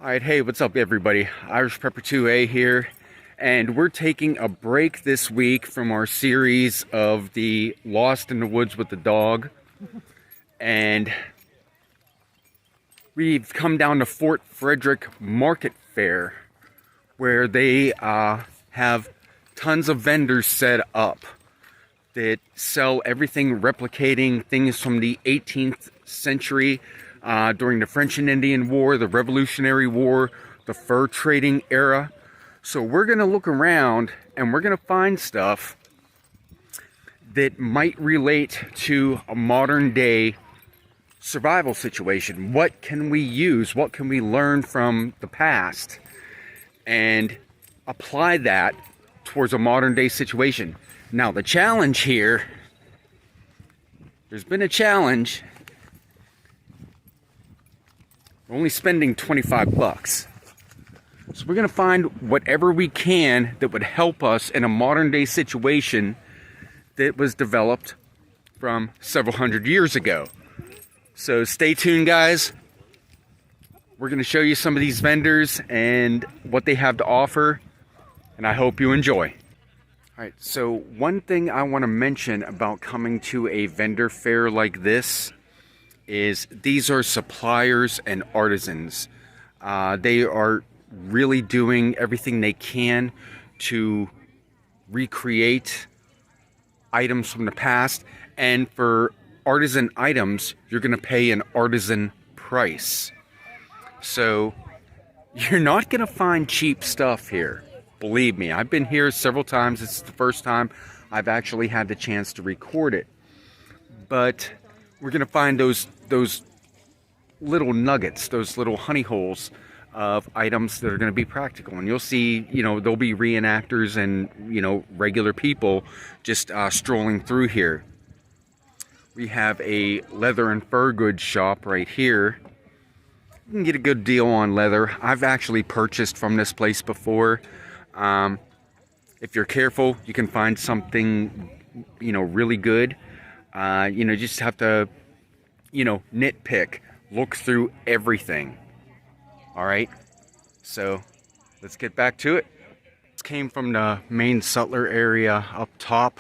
Alright, hey, what's up everybody? Irish Prepper 2A here, and we're taking a break this week from our series of the Lost in the Woods with the Dog, and we've come down to Frederick Market Fair, where they have tons of vendors set up that sell everything replicating things from the 18th century, during the French and Indian War, the Revolutionary War, the fur trading era. So we're going to look around and we're going to find stuff that might relate to a modern day survival situation. What can we use? What can we learn from the past and apply that towards a modern day situation? Now the challenge here, there's been a challenge. We're only spending 25 bucks. So we're gonna find whatever we can that would help us in a modern day situation that was developed from several hundred years ago. So stay tuned, guys. We're gonna show you some of these vendors and what they have to offer, and I hope you enjoy. All right, so one thing I want to mention about coming to a vendor fair like this is these are suppliers and artisans. They are really doing everything they can to recreate items from the past, and for artisan items you're going to pay an artisan price. So you're not going to find cheap stuff here. Believe me, I've been here several times. It's the first time I've actually had the chance to record it. But we're going to find those little nuggets, those little honey holes of items that are going to be practical. And you'll see, there'll be reenactors and, regular people just strolling through here. We have a leather and fur goods shop right here. You can get a good deal on leather. I've actually purchased from this place before. If you're careful, you can find something, really good. You just have to, nitpick, look through everything. All right, so let's get back to it. This came from the main sutler area up top,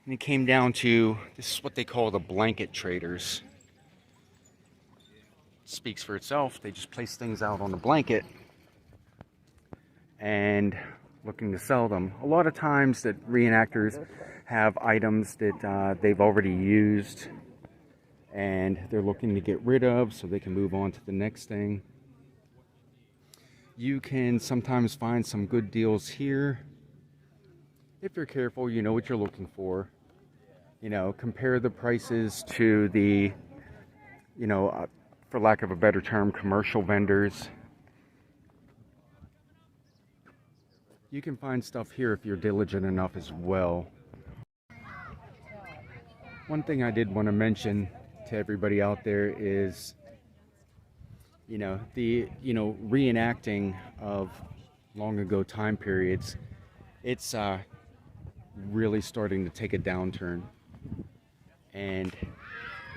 and it came down to, this is what they call the blanket traders. It speaks for itself. They just place things out on the blanket and looking to sell them. A lot of times that reenactors have items that they've already used and they're looking to get rid of so they can move on to the next thing. You can sometimes find some good deals here. If you're careful, you know what you're looking for. Compare the prices to the, for lack of a better term, commercial vendors. You can find stuff here if you're diligent enough as well. One thing I did want to mention to everybody out there is, the, reenacting of long ago time periods, it's really starting to take a downturn. And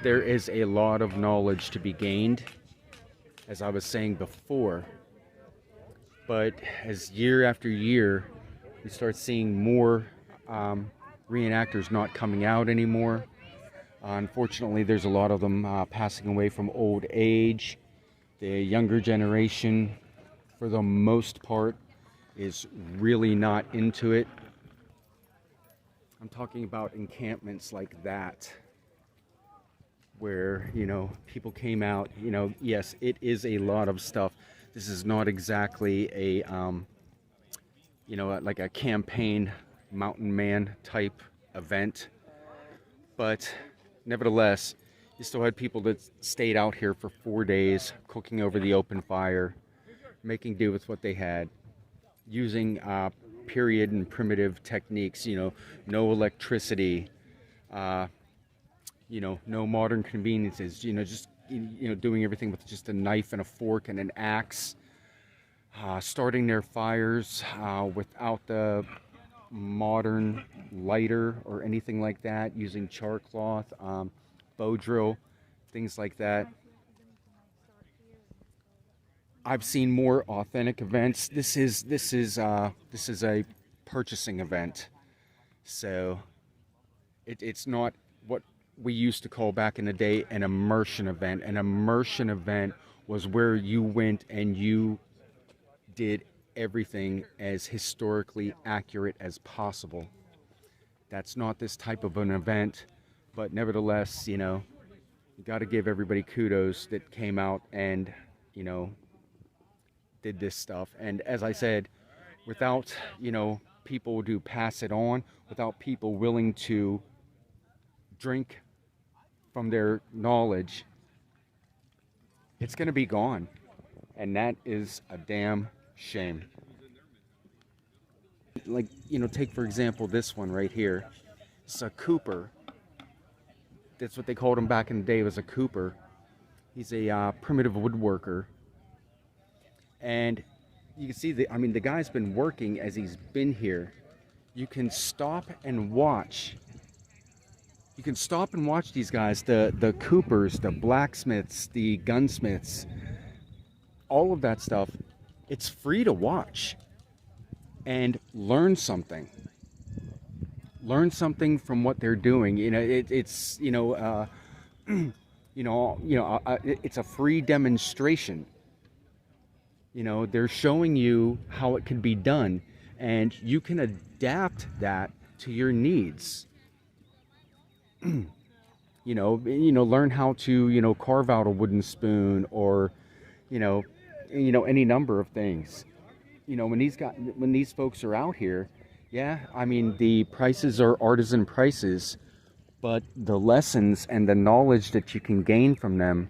there is a lot of knowledge to be gained, as I was saying before. But as year after year, we start seeing more reenactors not coming out anymore. Unfortunately, there's a lot of them passing away from old age. The younger generation, for the most part, is really not into it. I'm talking about encampments like that, where, people came out, yes, it is a lot of stuff. This is not exactly a, like a campaign mountain man type event, but nevertheless, you still had people that stayed out here for 4 days, cooking over the open fire, making do with what they had, using period and primitive techniques, no electricity, no modern conveniences, just doing everything with just a knife and a fork and an axe, starting their fires without the modern lighter or anything like that, using char cloth, bow drill, things like that. I've seen more authentic events. This is a purchasing event, so it's not what we used to call back in the day an immersion event. An immersion event was where you went and you did everything as historically accurate as possible. That's not this type of an event, but nevertheless, you know, you got to give everybody kudos that came out and, you know, did this stuff. And as I said, without, you know, people to pass it on, without people willing to drink from their knowledge, it's going to be gone. And that is a damn shame. Like, you know, take for example this one right here. It's a Cooper. That's what they called him back in the day, was a Cooper. He's a primitive woodworker. And you can see, the guy's been working as he's been here. You can stop and watch. You can stop and watch these guys, the Coopers, the blacksmiths, the gunsmiths, all of that stuff. It's free to watch and learn something. Learn something from what they're doing. You know, it's you know, it's a free demonstration. You know, they're showing you how it can be done, and you can adapt that to your needs. Learn how to, you know, carve out a wooden spoon, or, you know, any number of things. You know, when these folks are out here, yeah, I mean, the prices are artisan prices, but the lessons and the knowledge that you can gain from them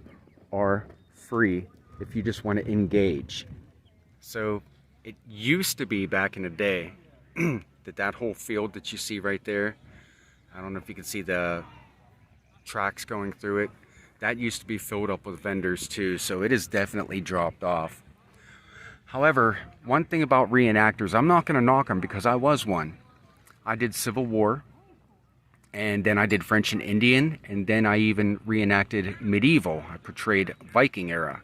are free if you just want to engage. So it used to be back in the day that whole field that you see right there, I don't know if you can see the tracks going through it, that used to be filled up with vendors too, so it has definitely dropped off. However, one thing about reenactors, I'm not going to knock them, because I was one. I did Civil War, and then I did French and Indian, and then I even reenacted medieval. I portrayed Viking era.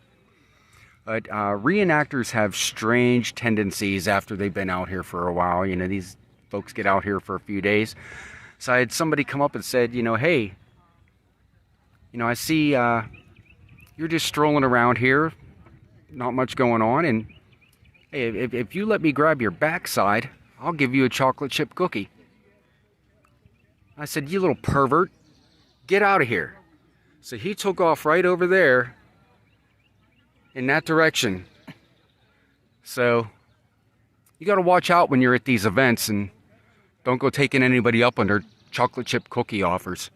But reenactors have strange tendencies after they've been out here for a while. You know, these folks get out here for a few days. So I had somebody come up and said, you know, hey, you know, I see you're just strolling around here, not much going on, and hey, if you let me grab your backside, I'll give you a chocolate chip cookie. I said, you little pervert, get out of here. So he took off right over there in that direction. So you got to watch out when you're at these events, and don't go taking anybody up on their chocolate chip cookie offers.